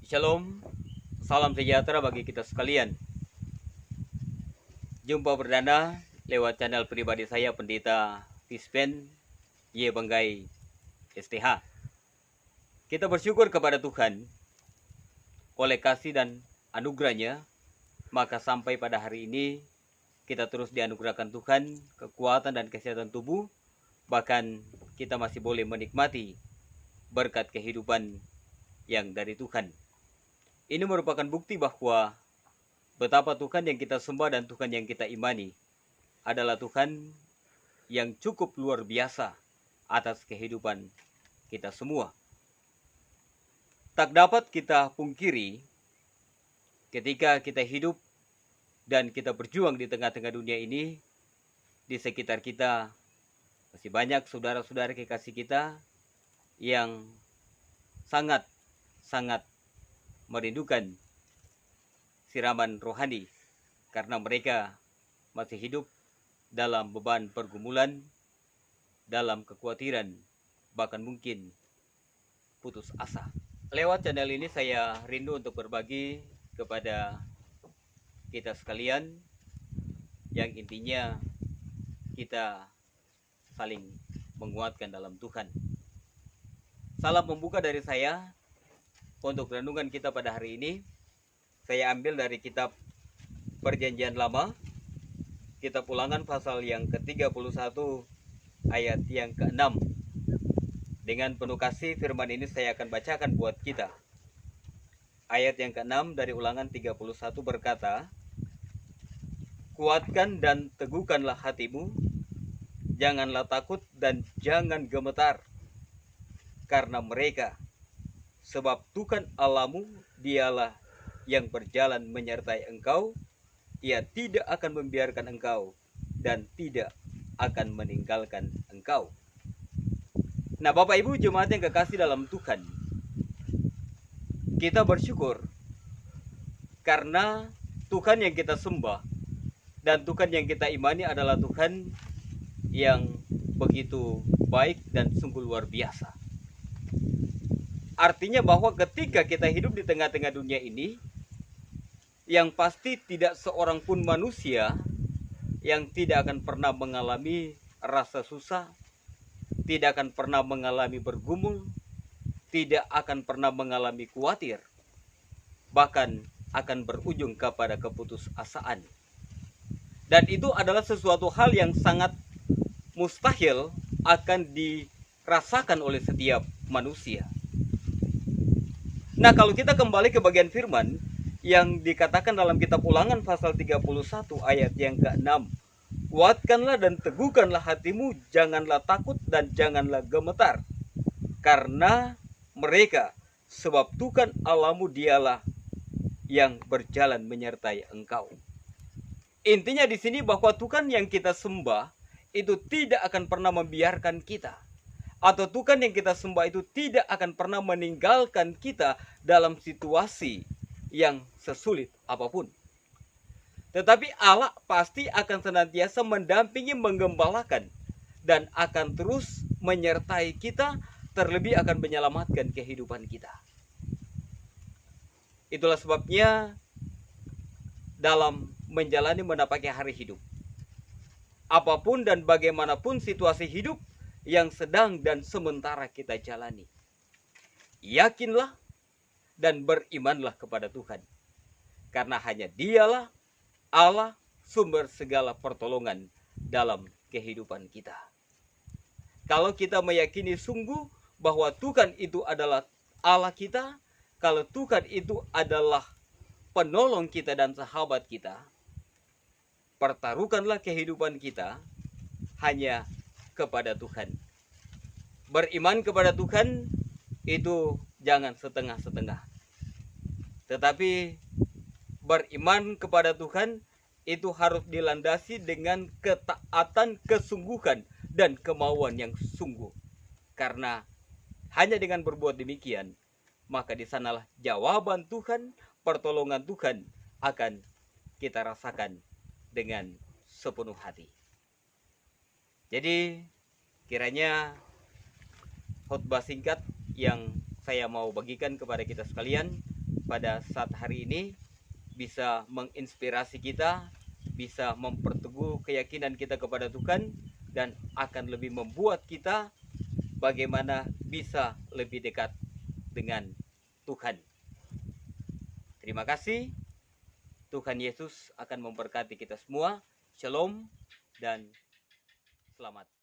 Shalom, salam sejahtera bagi kita sekalian. Jumpa perdana lewat channel pribadi saya, Pendeta Fispen Y. Banggai STH. Kita bersyukur kepada Tuhan oleh kasih dan anugerahnya, maka sampai pada hari ini kita terus dianugerahkan Tuhan kekuatan dan kesehatan tubuh, bahkan kita masih boleh menikmati berkat kehidupan yang dari Tuhan. Ini merupakan bukti bahwa betapa Tuhan yang kita sembah dan Tuhan yang kita imani adalah Tuhan yang cukup luar biasa atas kehidupan kita semua. Tak dapat kita pungkiri ketika kita hidup dan kita berjuang di tengah-tengah dunia ini, di sekitar kita masih banyak saudara-saudara kekasih kita yang sangat merindukan siraman rohani karena mereka masih hidup dalam beban pergumulan, dalam kekhawatiran, bahkan mungkin putus asa. Lewat channel ini saya rindu untuk berbagi kepada kita sekalian yang intinya kita saling menguatkan dalam Tuhan. Salam pembuka dari saya untuk renungan kita pada hari ini. Saya ambil dari kitab Perjanjian Lama, kitab Ulangan pasal yang ke-31 ayat yang ke-6. Dengan penuh kasih firman ini saya akan bacakan buat kita. Ayat yang ke-6 dari Ulangan 31 berkata, "Kuatkan dan teguhkanlah hatimu, janganlah takut dan jangan gemetar karena mereka, sebab Tuhan Allahmu dialah yang berjalan menyertai engkau. Ia tidak akan membiarkan engkau dan tidak akan meninggalkan engkau." Nah, Bapak Ibu jemaat yang kekasih dalam Tuhan, kita bersyukur karena Tuhan yang kita sembah dan Tuhan yang kita imani adalah Tuhan yang begitu baik dan sungguh luar biasa. Artinya bahwa ketika kita hidup di tengah-tengah dunia ini, yang pasti tidak seorang pun manusia yang tidak akan pernah mengalami rasa susah, tidak akan pernah mengalami bergumul, tidak akan pernah mengalami khawatir, bahkan akan berujung kepada keputusasaan. Dan itu adalah sesuatu hal yang sangat mustahil akan dirasakan oleh setiap manusia. Nah, kalau kita kembali ke bagian firman yang dikatakan dalam kitab Ulangan pasal 31 ayat yang ke-6, "Kuatkanlah dan teguhkanlah hatimu, janganlah takut dan janganlah gemetar karena mereka, sebab Tuhan Allahmu dialah yang berjalan menyertai engkau." Intinya di sini bahwa Tuhan yang kita sembah itu tidak akan pernah membiarkan kita, atau Tuhan yang kita sembah itu tidak akan pernah meninggalkan kita dalam situasi yang sesulit apapun. Tetapi Allah pasti akan senantiasa mendampingi, menggembalakan, dan akan terus menyertai kita, terlebih akan menyelamatkan kehidupan kita. Itulah sebabnya dalam menjalani menapaki hari hidup, apapun dan bagaimanapun situasi hidup yang sedang dan sementara kita jalani, yakinlah dan berimanlah kepada Tuhan, karena hanya Dialah Allah sumber segala pertolongan dalam kehidupan kita. Kalau kita meyakini sungguh bahwa Tuhan itu adalah Allah kita, kalau Tuhan itu adalah penolong kita dan sahabat kita, pertaruhkanlah kehidupan kita hanya kepada Tuhan. Beriman kepada Tuhan itu jangan setengah-setengah, tetapi beriman kepada Tuhan itu harus dilandasi dengan ketaatan, kesungguhan, dan kemauan yang sungguh. Karena hanya dengan berbuat demikian, maka di sanalah jawaban Tuhan, pertolongan Tuhan akan kita rasakan dengan sepenuh hati. Jadi kiranya khotbah singkat yang saya mau bagikan kepada kita sekalian pada saat hari ini bisa menginspirasi kita, bisa memperteguh keyakinan kita kepada Tuhan, dan akan lebih membuat kita bagaimana bisa lebih dekat dengan Tuhan. Terima kasih. Tuhan Yesus akan memberkati kita semua. Shalom dan selamat.